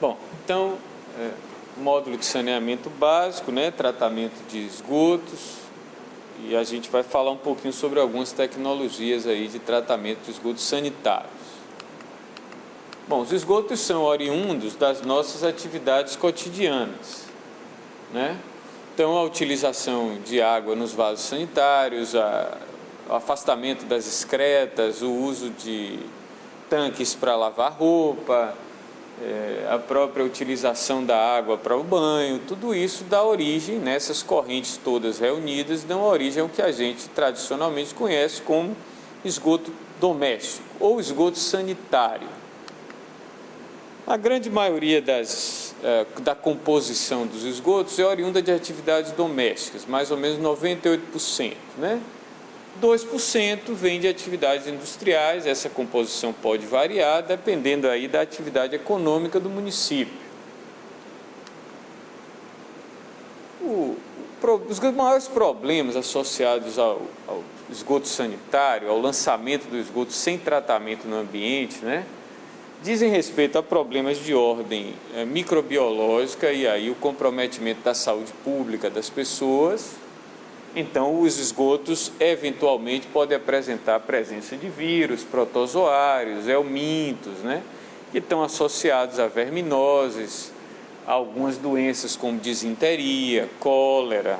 Bom, então, módulo de saneamento básico, né, tratamento de esgotos, e a gente vai falar um pouquinho sobre algumas tecnologias aí de tratamento de esgotos sanitários. Bom, os esgotos são oriundos das nossas atividades cotidianas, né? Então, a utilização de água nos vasos sanitários, o afastamento das excretas, o uso de tanques para lavar roupa, a própria utilização da água para o banho, tudo isso dá origem, nessas correntes todas reunidas, dão origem ao que a gente tradicionalmente conhece como esgoto doméstico ou esgoto sanitário. A grande maioria da composição dos esgotos é oriunda de atividades domésticas, mais ou menos 98%, né? 2% vem de atividades industriais, essa composição pode variar dependendo aí da atividade econômica do município. Os maiores problemas associados ao esgoto sanitário, ao lançamento do esgoto sem tratamento no ambiente, né, dizem respeito a problemas de ordem microbiológica e aí o comprometimento da saúde pública das pessoas. Então, os esgotos eventualmente podem apresentar a presença de vírus, protozoários, helmintos, né, que estão associados a verminoses, a algumas doenças como disenteria, cólera,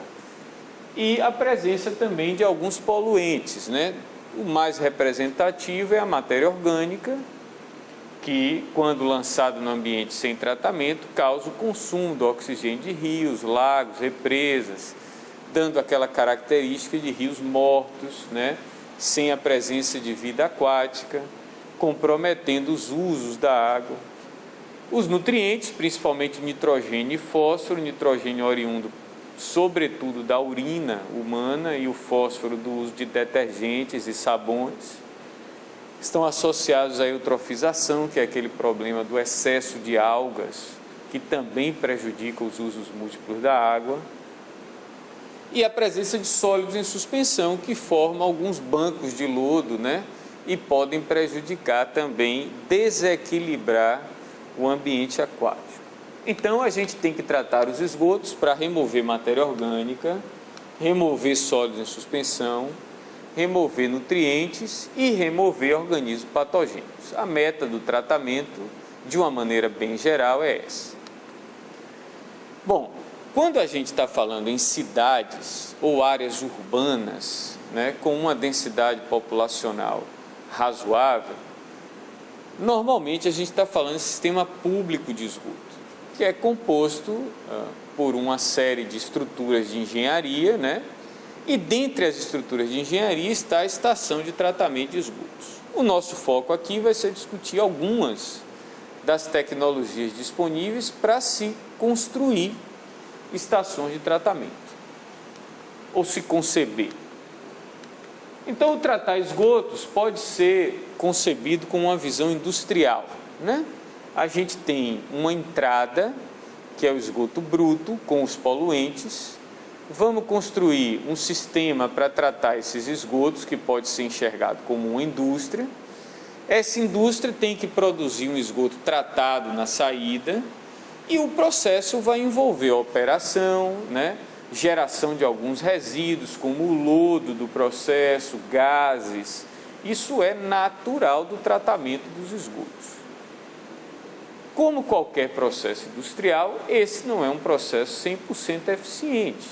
e a presença também de alguns poluentes, né? O mais representativo é a matéria orgânica, que, quando lançado no ambiente sem tratamento, causa o consumo do oxigênio de rios, lagos, represas, dando aquela característica de rios mortos, né, sem a presença de vida aquática, comprometendo os usos da água. Os nutrientes, principalmente nitrogênio e fósforo, nitrogênio oriundo sobretudo da urina humana e o fósforo do uso de detergentes e sabões, estão associados à eutrofização, que é aquele problema do excesso de algas, que também prejudica os usos múltiplos da água, e a presença de sólidos em suspensão, que formam alguns bancos de lodo, né? E podem prejudicar também, desequilibrar o ambiente aquático. Então, a gente tem que tratar os esgotos para remover matéria orgânica, remover sólidos em suspensão, remover nutrientes e remover organismos patogênicos. A meta do tratamento, de uma maneira bem geral, é essa. Bom, quando a gente está falando em cidades ou áreas urbanas, né, com uma densidade populacional razoável, normalmente a gente está falando de sistema público de esgoto, que é composto por uma série de estruturas de engenharia, né, e dentre as estruturas de engenharia está a estação de tratamento de esgotos. O nosso foco aqui vai ser discutir algumas das tecnologias disponíveis para se construir estações de tratamento, ou se conceber. Então, o tratar esgotos pode ser concebido com uma visão industrial, né? A gente tem uma entrada, que é o esgoto bruto, com os poluentes. Vamos construir um sistema para tratar esses esgotos, que pode ser enxergado como uma indústria. Essa indústria tem que produzir um esgoto tratado na saída, e o processo vai envolver a operação, né? Geração de alguns resíduos, como o lodo do processo, gases. Isso é natural do tratamento dos esgotos. Como qualquer processo industrial, esse não é um processo 100% eficiente.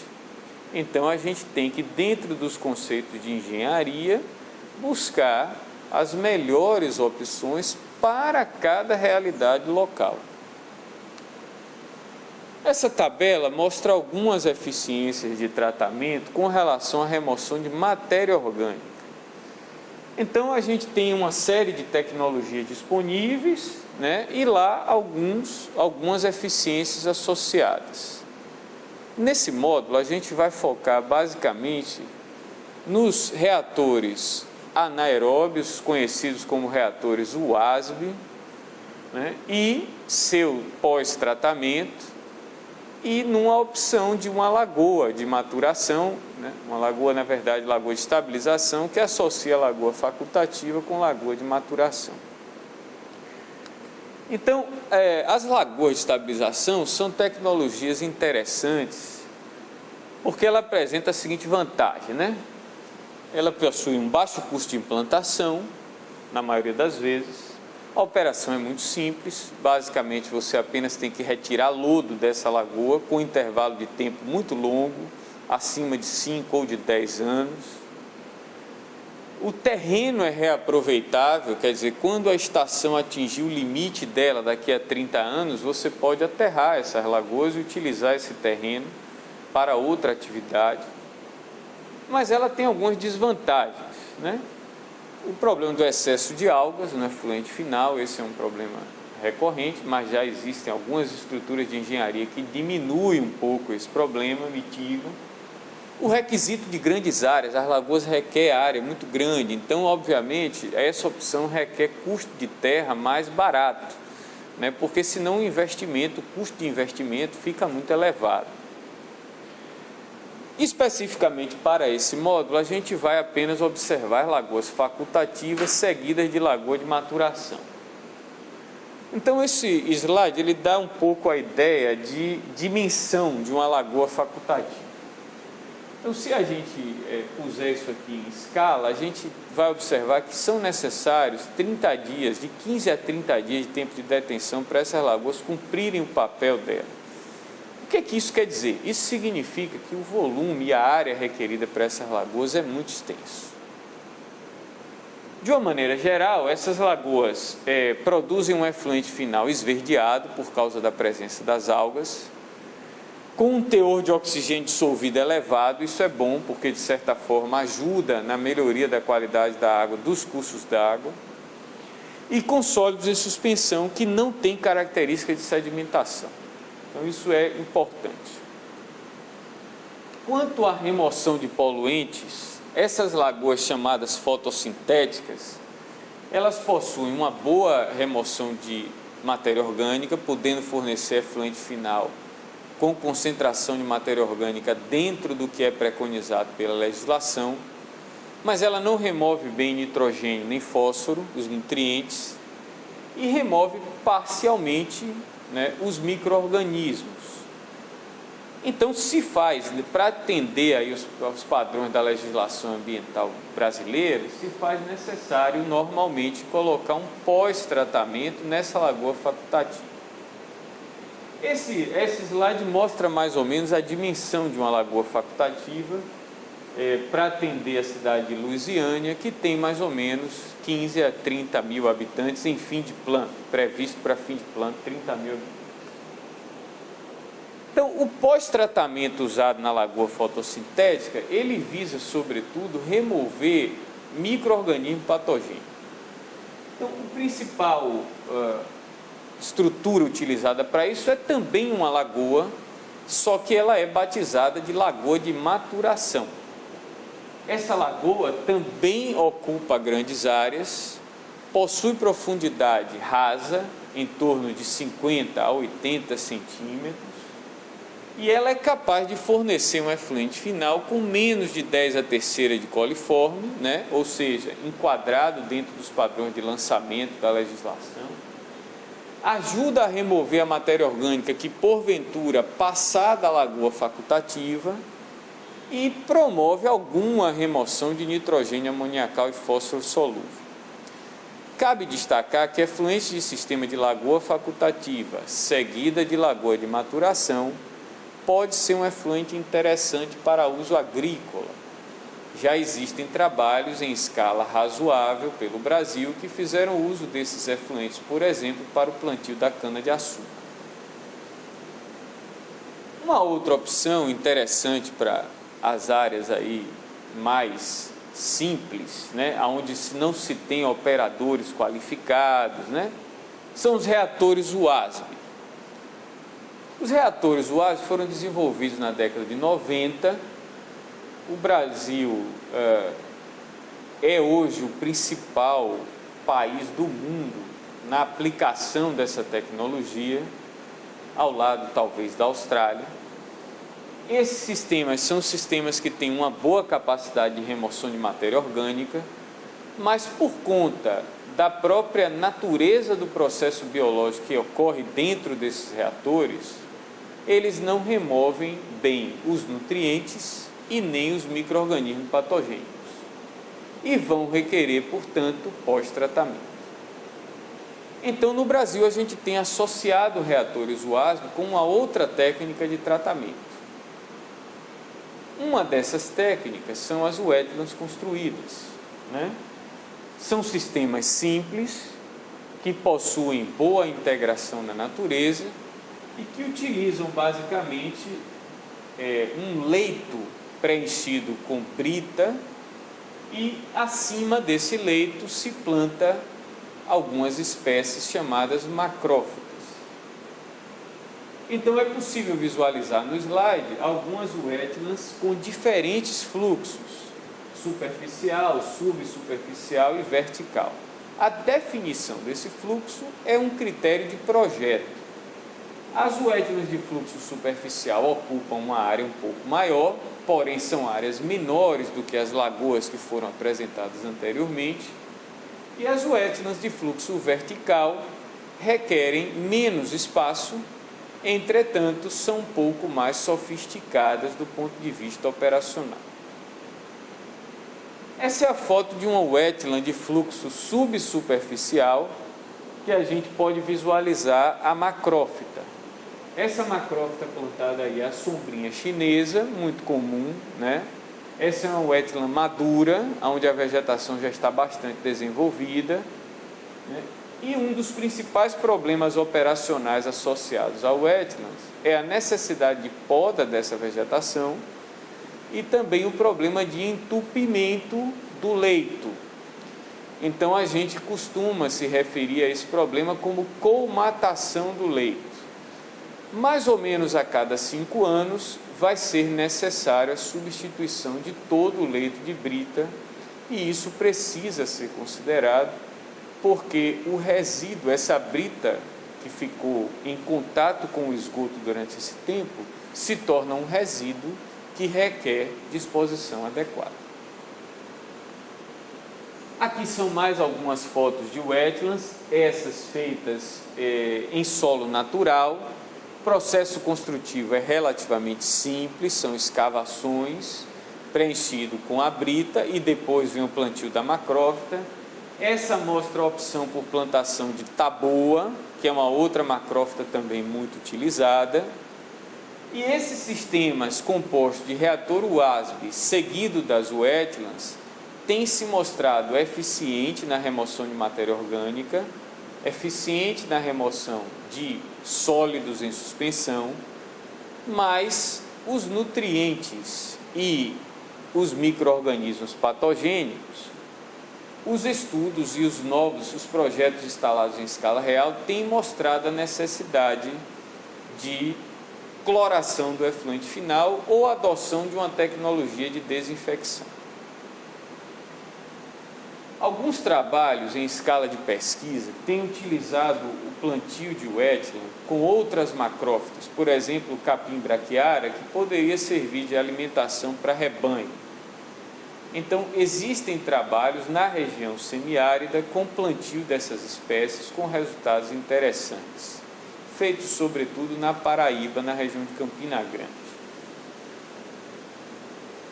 Então, a gente tem que, dentro dos conceitos de engenharia, buscar as melhores opções para cada realidade local. Essa tabela mostra algumas eficiências de tratamento com relação à remoção de matéria orgânica. Então, a gente tem uma série de tecnologias disponíveis, né, e lá algumas eficiências associadas. Nesse módulo, a gente vai focar basicamente nos reatores anaeróbios, conhecidos como reatores UASB, né, e seu pós-tratamento, e numa opção de uma lagoa de maturação, né? Uma lagoa, na verdade, lagoa de estabilização, que associa a lagoa facultativa com lagoa de maturação. Então, as lagoas de estabilização são tecnologias interessantes porque ela apresenta a seguinte vantagem, né? Ela possui um baixo custo de implantação, na maioria das vezes. A operação é muito simples, basicamente você apenas tem que retirar lodo dessa lagoa com um intervalo de tempo muito longo, acima de 5 ou de 10 anos. O terreno é reaproveitável, quer dizer, quando a estação atingir o limite dela daqui a 30 anos, você pode aterrar essas lagoas e utilizar esse terreno para outra atividade. Mas ela tem algumas desvantagens, né? O problema do excesso de algas no efluente final, esse é um problema recorrente, mas já existem algumas estruturas de engenharia que diminuem um pouco esse problema, mitigam. O requisito de grandes áreas, as lagoas requer área muito grande, então, obviamente, essa opção requer custo de terra mais barato, né? Porque senão o custo de investimento fica muito elevado. Especificamente para esse módulo, a gente vai apenas observar lagoas facultativas seguidas de lagoa de maturação. Então, esse slide ele dá um pouco a ideia de dimensão de uma lagoa facultativa. Então, se a gente puser isso aqui em escala, a gente vai observar que são necessários 30 dias, de 15 a 30 dias de tempo de detenção para essas lagoas cumprirem o papel dela. O que é que isso quer dizer? Isso significa que o volume e a área requerida para essas lagoas é muito extenso. De uma maneira geral, essas lagoas produzem um efluente final esverdeado por causa da presença das algas, com um teor de oxigênio dissolvido elevado. Isso é bom porque, de certa forma, ajuda na melhoria da qualidade da água, dos cursos d'água, e com sólidos em suspensão que não têm característica de sedimentação. Então, isso é importante. Quanto à remoção de poluentes, essas lagoas chamadas fotossintéticas, elas possuem uma boa remoção de matéria orgânica, podendo fornecer efluente final com concentração de matéria orgânica dentro do que é preconizado pela legislação, mas ela não remove bem nitrogênio nem fósforo, os nutrientes, e remove parcialmente, né, os micro-organismos. Então, se faz, para atender aí aos padrões da legislação ambiental brasileira, se faz necessário normalmente colocar um pós-tratamento nessa lagoa facultativa. Esse slide mostra mais ou menos a dimensão de uma lagoa facultativa para atender a cidade de Lusiânia, que tem mais ou menos 15 a 30 mil habitantes em fim de plano, previsto para fim de plano 30 mil habitantes. Então, o pós-tratamento usado na lagoa fotossintética, ele visa, sobretudo, remover micro-organismos patogênicos. Então, o principal estrutura utilizada para isso é também uma lagoa, só que ela é batizada de lagoa de maturação. Essa lagoa também ocupa grandes áreas, possui profundidade rasa, em torno de 50 a 80 centímetros, e ela é capaz de fornecer um efluente final com menos de 10 a terceira de coliforme, né? Ou seja, enquadrado dentro dos padrões de lançamento da legislação. Ajuda a remover a matéria orgânica que, porventura, passar da lagoa facultativa, e promove alguma remoção de nitrogênio amoniacal e fósforo solúvel. Cabe destacar que efluentes de sistema de lagoa facultativa, seguida de lagoa de maturação, pode ser um efluente interessante para uso agrícola. Já existem trabalhos em escala razoável pelo Brasil que fizeram uso desses efluentes, por exemplo, para o plantio da cana-de-açúcar. Uma outra opção interessante para as áreas aí mais simples, né, onde não se tem operadores qualificados, né, são os reatores UASB. Os reatores UASB foram desenvolvidos na década de 90. O Brasil é hoje o principal país do mundo na aplicação dessa tecnologia, ao lado talvez da Austrália. Esses sistemas são sistemas que têm uma boa capacidade de remoção de matéria orgânica, mas por conta da própria natureza do processo biológico que ocorre dentro desses reatores, eles não removem bem os nutrientes e nem os micro-organismos patogênicos e vão requerer, portanto, pós-tratamento. Então, no Brasil, a gente tem associado reatores UASB com uma outra técnica de tratamento. Uma dessas técnicas são as wetlands construídas, né? São sistemas simples, que possuem boa integração na natureza e que utilizam basicamente um leito preenchido com brita e acima desse leito se planta algumas espécies chamadas macrófitas. Então é possível visualizar no slide algumas wetlands com diferentes fluxos, superficial, subsuperficial e vertical. A definição desse fluxo é um critério de projeto. As wetlands de fluxo superficial ocupam uma área um pouco maior, porém são áreas menores do que as lagoas que foram apresentadas anteriormente, e as wetlands de fluxo vertical requerem menos espaço, entretanto são um pouco mais sofisticadas do ponto de vista operacional. Essa é a foto de uma wetland de fluxo subsuperficial que a gente pode visualizar a macrófita. Essa macrófita plantada aí é a sombrinha chinesa, muito comum, né? Essa é uma wetland madura, onde a vegetação já está bastante desenvolvida, né? E um dos principais problemas operacionais associados ao wetlands é a necessidade de poda dessa vegetação e também o problema de entupimento do leito. Então a gente costuma se referir a esse problema como colmatação do leito. Mais ou menos a cada 5 anos vai ser necessária a substituição de todo o leito de brita, e isso precisa ser considerado porque o resíduo, essa brita que ficou em contato com o esgoto durante esse tempo, se torna um resíduo que requer disposição adequada. Aqui são mais algumas fotos de wetlands, essas feitas em solo natural. O processo construtivo é relativamente simples, são escavações, preenchido com a brita e depois vem o plantio da macrófita. Essa mostra a opção por plantação de taboa, que é uma outra macrófita também muito utilizada. E esses sistemas compostos de reator UASB seguido das wetlands têm se mostrado eficiente na remoção de matéria orgânica, eficiente na remoção de sólidos em suspensão, mas os nutrientes e os micro-organismos patogênicos, os estudos e os projetos instalados em escala real têm mostrado a necessidade de cloração do efluente final ou adoção de uma tecnologia de desinfecção. Alguns trabalhos em escala de pesquisa têm utilizado o plantio de wetland com outras macrófitas, por exemplo, o capim braquiária, que poderia servir de alimentação para rebanho. Então, existem trabalhos na região semiárida com plantio dessas espécies com resultados interessantes, feitos sobretudo na Paraíba, na região de Campina Grande.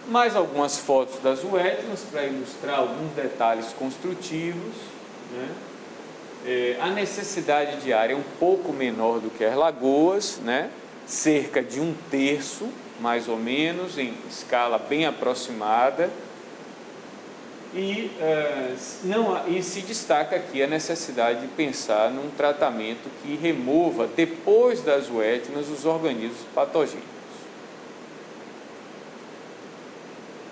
Mais algumas fotos das wetlands para ilustrar alguns detalhes construtivos, né? A necessidade de área é um pouco menor do que as lagoas, né? Cerca de 1/3, mais ou menos, em escala bem aproximada. E se destaca aqui a necessidade de pensar num tratamento que remova, depois das wetlands, os organismos patogênicos.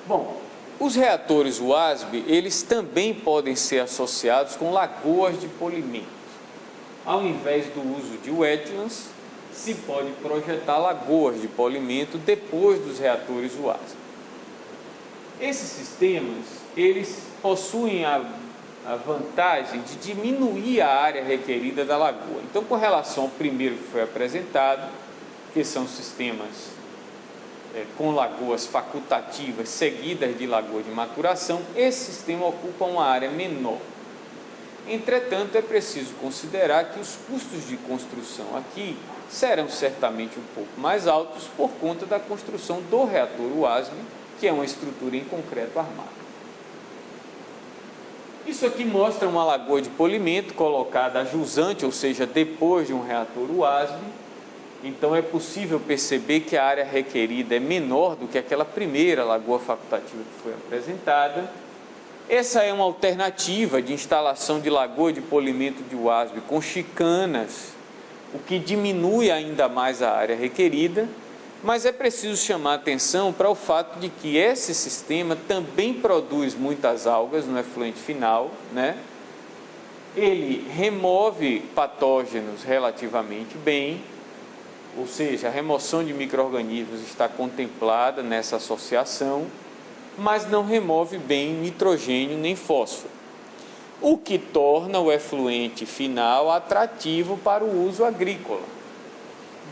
Bom, os reatores UASB, eles também podem ser associados com lagoas de polimento. Ao invés do uso de wetlands, se pode projetar lagoas de polimento depois dos reatores UASB. Esses sistemas, eles possuem a vantagem de diminuir a área requerida da lagoa. Então, com relação ao primeiro que foi apresentado, que são sistemas com lagoas facultativas seguidas de lagoa de maturação, esse sistema ocupa uma área menor. Entretanto, é preciso considerar que os custos de construção aqui serão certamente um pouco mais altos por conta da construção do reator UASB, que é uma estrutura em concreto armado. Isso aqui mostra uma lagoa de polimento colocada a jusante, ou seja, depois de um reator UASB. Então é possível perceber que a área requerida é menor do que aquela primeira lagoa facultativa que foi apresentada. Essa é uma alternativa de instalação de lagoa de polimento de UASB com chicanas, o que diminui ainda mais a área requerida, mas é preciso chamar a atenção para o fato de que esse sistema também produz muitas algas no efluente final, né? Ele remove patógenos relativamente bem, ou seja, a remoção de micro-organismos está contemplada nessa associação, mas não remove bem nitrogênio nem fósforo, o que torna o efluente final atrativo para o uso agrícola,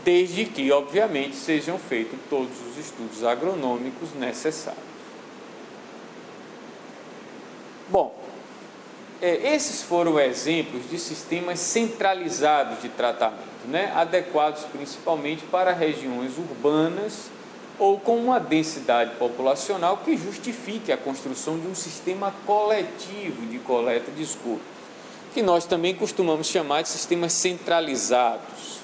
desde que, obviamente, sejam feitos todos os estudos agronômicos necessários. Bom, esses foram exemplos de sistemas centralizados de tratamento, né? Adequados principalmente para regiões urbanas ou com uma densidade populacional que justifique a construção de um sistema coletivo de coleta de esgoto, que nós também costumamos chamar de sistemas centralizados.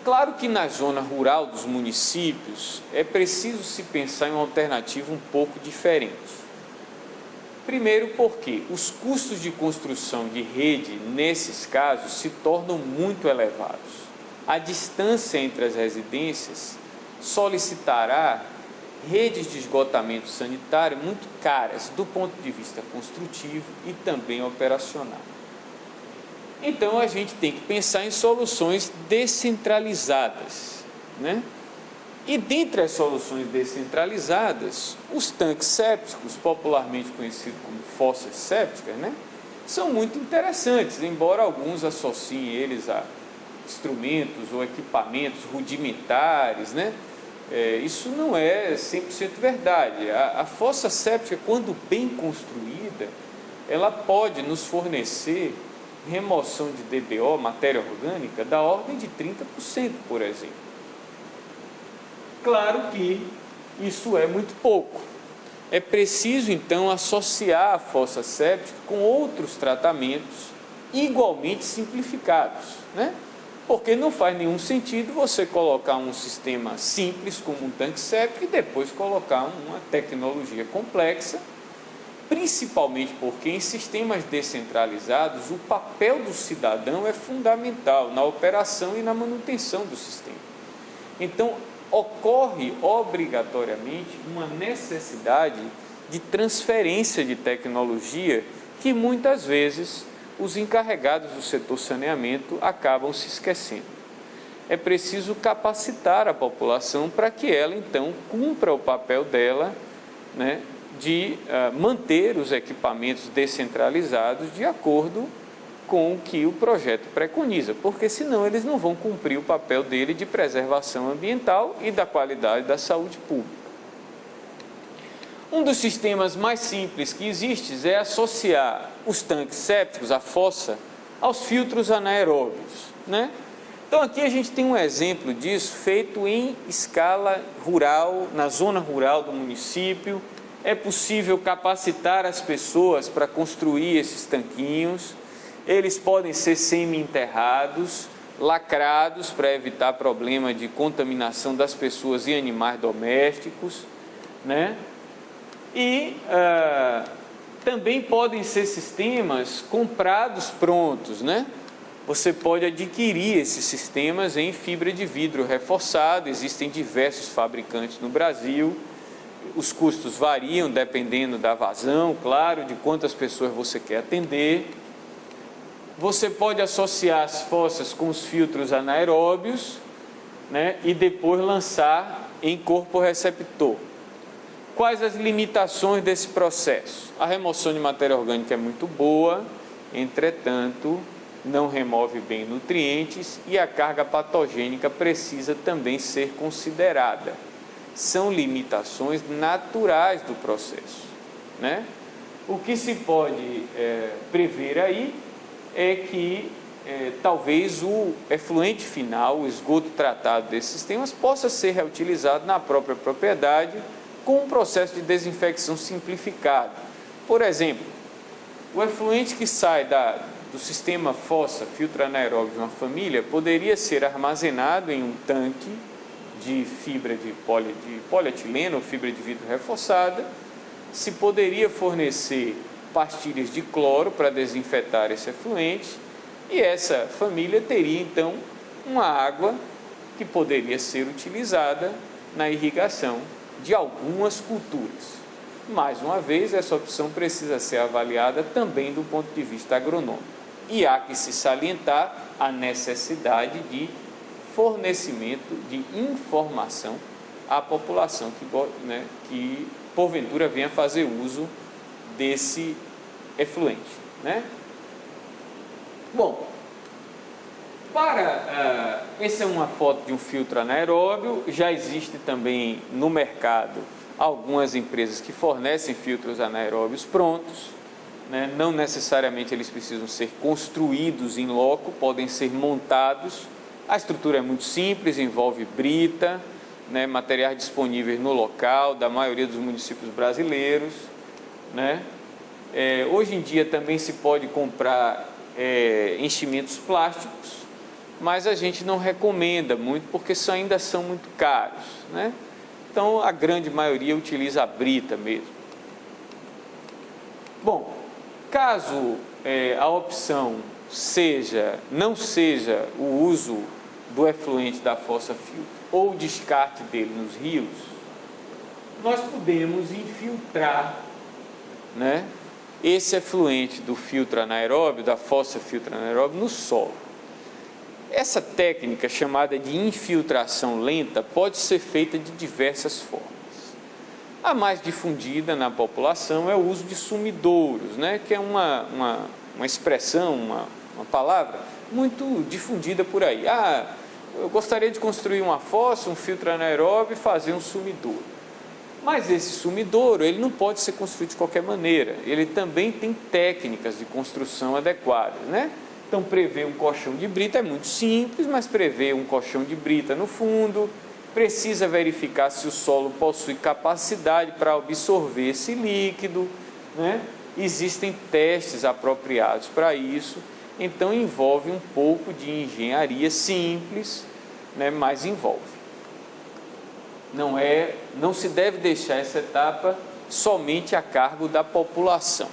Claro que na zona rural dos municípios é preciso se pensar em uma alternativa um pouco diferente. Primeiro porque os custos de construção de rede, nesses casos, se tornam muito elevados. A distância entre as residências solicitará redes de esgotamento sanitário muito caras do ponto de vista construtivo e também operacional. Então, a gente tem que pensar em soluções descentralizadas, né? E dentre as soluções descentralizadas, os tanques sépticos, popularmente conhecidos como fossas sépticas, né, são muito interessantes, embora alguns associem eles a instrumentos ou equipamentos rudimentares, né? Isso não é 100% verdade. A fossa séptica, quando bem construída, ela pode nos fornecer remoção de DBO, matéria orgânica, da ordem de 30%, por exemplo. Claro que isso é muito pouco. É preciso, então, associar a fossa séptica com outros tratamentos igualmente simplificados, né? Porque não faz nenhum sentido você colocar um sistema simples como um tanque séptico e depois colocar uma tecnologia complexa, principalmente porque em sistemas descentralizados o papel do cidadão é fundamental na operação e na manutenção do sistema. Então, ocorre obrigatoriamente uma necessidade de transferência de tecnologia que muitas vezes os encarregados do setor saneamento acabam se esquecendo. É preciso capacitar a população para que ela, então, cumpra o papel dela, né, de manter os equipamentos descentralizados de acordo com o que o projeto preconiza, porque senão eles não vão cumprir o papel dele de preservação ambiental e da qualidade da saúde pública. Um dos sistemas mais simples que existe é associar os tanques sépticos, a fossa, aos filtros anaeróbios, né? Então aqui a gente tem um exemplo disso feito em escala rural, na zona rural do município. É possível capacitar as pessoas para construir esses tanquinhos. Eles podem ser semi-enterrados, lacrados para evitar problema de contaminação das pessoas e animais domésticos, né? E também podem ser sistemas comprados prontos, né? Você pode adquirir esses sistemas em fibra de vidro reforçado, existem diversos fabricantes no Brasil, os custos variam dependendo da vazão, claro, de quantas pessoas você quer atender. Você pode associar as fossas com os filtros anaeróbios, né? E depois lançar em corpo receptor. Quais as limitações desse processo? A remoção de matéria orgânica é muito boa, entretanto, não remove bem nutrientes e a carga patogênica precisa também ser considerada. São limitações naturais do processo, né? O que se pode prever aí é que talvez o efluente final, o esgoto tratado desses sistemas, possa ser reutilizado na própria propriedade com um processo de desinfecção simplificado. Por exemplo, o efluente que sai do sistema fossa filtro anaeróbio de uma família poderia ser armazenado em um tanque de fibra de polietileno ou fibra de vidro reforçada. Se poderia fornecer pastilhas de cloro para desinfetar esse efluente, e essa família teria então uma água que poderia ser utilizada na irrigação de algumas culturas. Mais uma vez, essa opção precisa ser avaliada também do ponto de vista agronômico. E há que se salientar a necessidade de fornecimento de informação à população que porventura venha fazer uso desse efluente, né? Bom, essa é uma foto de um filtro anaeróbio. Já existe também no mercado algumas empresas que fornecem filtros anaeróbios prontos, né? Não necessariamente eles precisam ser construídos em loco, podem ser montados. A estrutura é muito simples, envolve brita, né? Materiais disponíveis no local da maioria dos municípios brasileiros, né? Hoje em dia também se pode comprar enchimentos plásticos, mas a gente não recomenda muito porque ainda são muito caros, né? Então a grande maioria utiliza a brita mesmo. Bom, caso a opção não seja o uso do efluente da fossa filtro ou o descarte dele nos rios, nós podemos infiltrar, né, esse efluente do filtro anaeróbio, da fossa filtro anaeróbio, no solo. Essa técnica, chamada de infiltração lenta, pode ser feita de diversas formas. A mais difundida na população é o uso de sumidouros, né, que é uma expressão, uma palavra muito difundida por aí. Eu gostaria de construir uma fossa, um filtro anaeróbio e fazer um sumidouro. Mas esse sumidouro, ele não pode ser construído de qualquer maneira. Ele também tem técnicas de construção adequadas, né? Então, prever um colchão de brita é muito simples, mas prever um colchão de brita no fundo, precisa verificar se o solo possui capacidade para absorver esse líquido, né? Existem testes apropriados para isso, então envolve um pouco de engenharia simples, né? Mas envolve. Não se deve deixar essa etapa somente a cargo da população.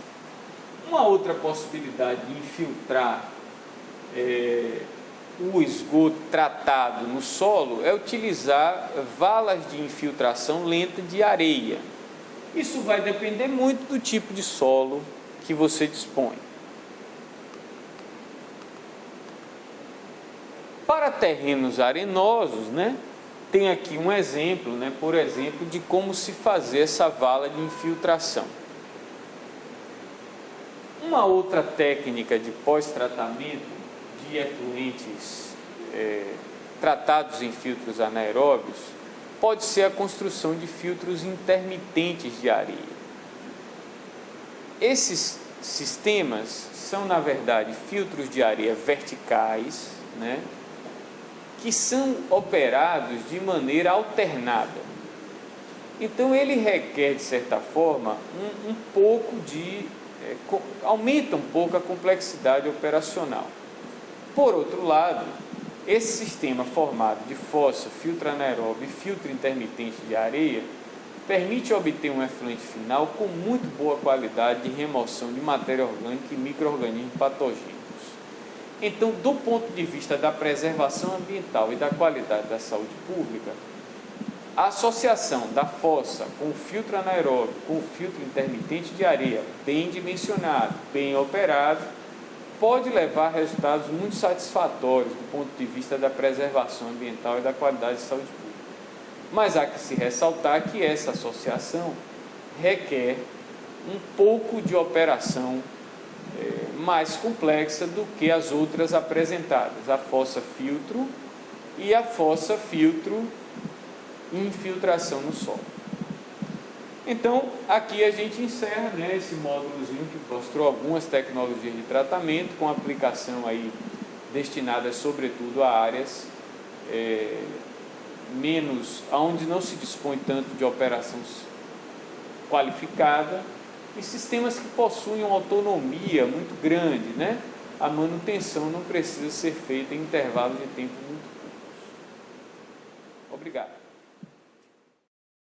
Uma outra possibilidade de infiltrar o esgoto tratado no solo é utilizar valas de infiltração lenta de areia. Isso vai depender muito do tipo de solo que você dispõe. Para terrenos arenosos, né, tem aqui um exemplo, né, por exemplo, de como se fazer essa vala de infiltração. Uma outra técnica de pós-tratamento de efluentes tratados em filtros anaeróbios pode ser a construção de filtros intermitentes de areia. Esses sistemas são, na verdade, filtros de areia verticais, né, que são operados de maneira alternada. Então ele requer, de certa forma, aumenta um pouco a complexidade operacional. Por outro lado, esse sistema formado de fossa, filtro anaeróbio e filtro intermitente de areia permite obter um efluente final com muito boa qualidade de remoção de matéria orgânica e micro-organismos patogênicos. Então, do ponto de vista da preservação ambiental e da qualidade da saúde pública, a associação da fossa com o filtro anaeróbio, com o filtro intermitente de areia, bem dimensionado, bem operado, pode levar a resultados muito satisfatórios do ponto de vista da preservação ambiental e da qualidade de saúde pública. Mas há que se ressaltar que essa associação requer um pouco de operação mais complexa do que as outras apresentadas, a fossa filtro e a fossa filtro e infiltração no solo. Então, aqui a gente encerra, né, esse módulozinho que mostrou algumas tecnologias de tratamento com aplicação aí destinadas sobretudo a áreas menos, onde não se dispõe tanto de operação qualificada e sistemas que possuem uma autonomia muito grande, né? A manutenção não precisa ser feita em intervalos de tempo muito curtos. Obrigado.